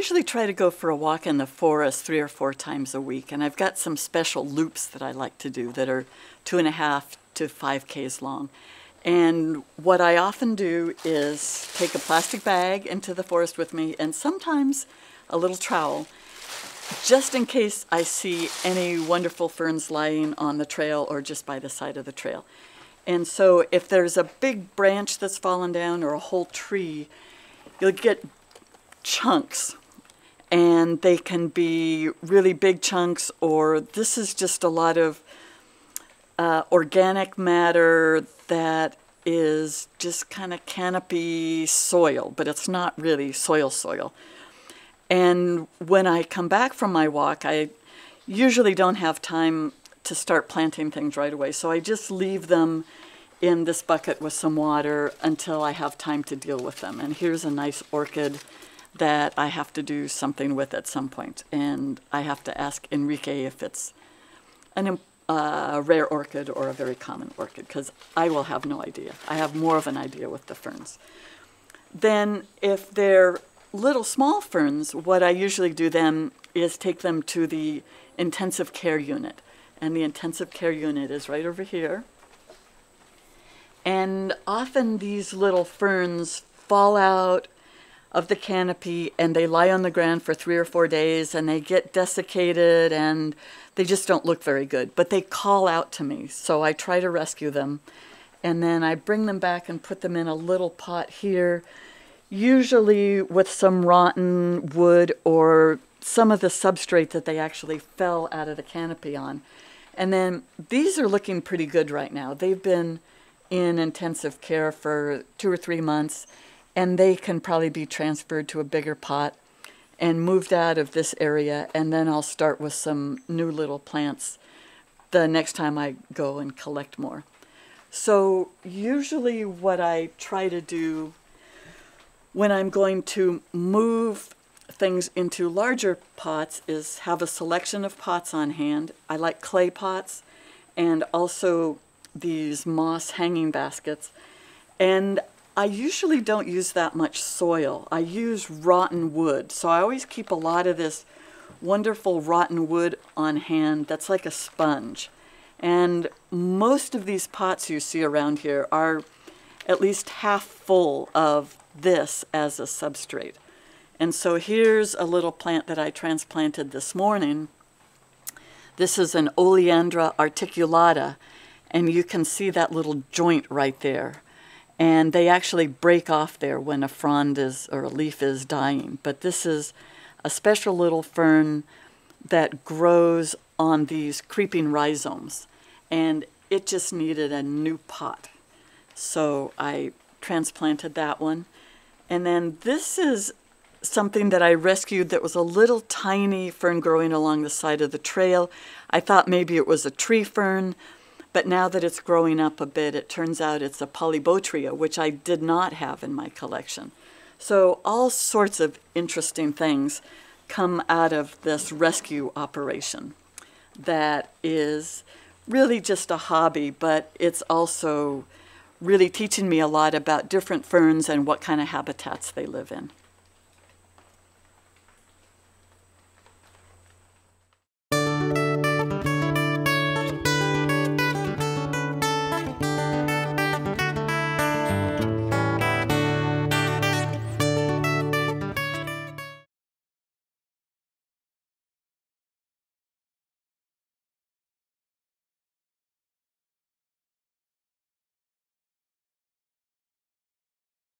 usually try to go for a walk in the forest 3 or 4 times a week, and I've got some special loops that I like to do that are 2.5 to 5Ks long. And what I often do is take a plastic bag into the forest with me, and sometimes a little trowel, just in case I see any wonderful ferns lying on the trail or just by the side of the trail. And so if there's a big branch that's fallen down or a whole tree, you'll get chunks. And they can be really big chunks, or this is just a lot of organic matter that is just kind of canopy soil, but it's not really soil. And when I come back from my walk, I usually don't have time to start planting things right away. So I just leave them in this bucket with some water until I have time to deal with them. And here's a nice orchid that I have to do something with at some point. And I have to ask Enrique if it's a rare orchid or a very common orchid, because I will have no idea. I have more of an idea with the ferns. Then if they're little small ferns, what I usually do then is take them to the intensive care unit. And the intensive care unit is right over here. And often these little ferns fall out of the canopy and they lie on the ground for 3 or 4 days and they get desiccated and they just don't look very good. But they call out to me, so I try to rescue them. And then I bring them back and put them in a little pot here, usually with some rotten wood or some of the substrate that they actually fell out of the canopy on. And then these are looking pretty good right now. They've been in intensive care for 2 or 3 months, and they can probably be transferred to a bigger pot and moved out of this area, and then I'll start with some new little plants the next time I go and collect more. So usually what I try to do when I'm going to move things into larger pots is have a selection of pots on hand. I like clay pots and also these moss hanging baskets. And I usually don't use that much soil. I use rotten wood. So I always keep a lot of this wonderful rotten wood on hand that's like a sponge. And most of these pots you see around here are at least half full of this as a substrate. And so here's a little plant that I transplanted this morning. This is an Oleandra articulata, and you can see that little joint right there. And they actually break off there when a frond is, or a leaf is dying. But this is a special little fern that grows on these creeping rhizomes. And it just needed a new pot. So I transplanted that one. And then this is something that I rescued that was a little tiny fern growing along the side of the trail. I thought maybe it was a tree fern, but now that it's growing up a bit, it turns out it's a polybotria, which I did not have in my collection. So all sorts of interesting things come out of this rescue operation that is really just a hobby, but it's also really teaching me a lot about different ferns and what kind of habitats they live in.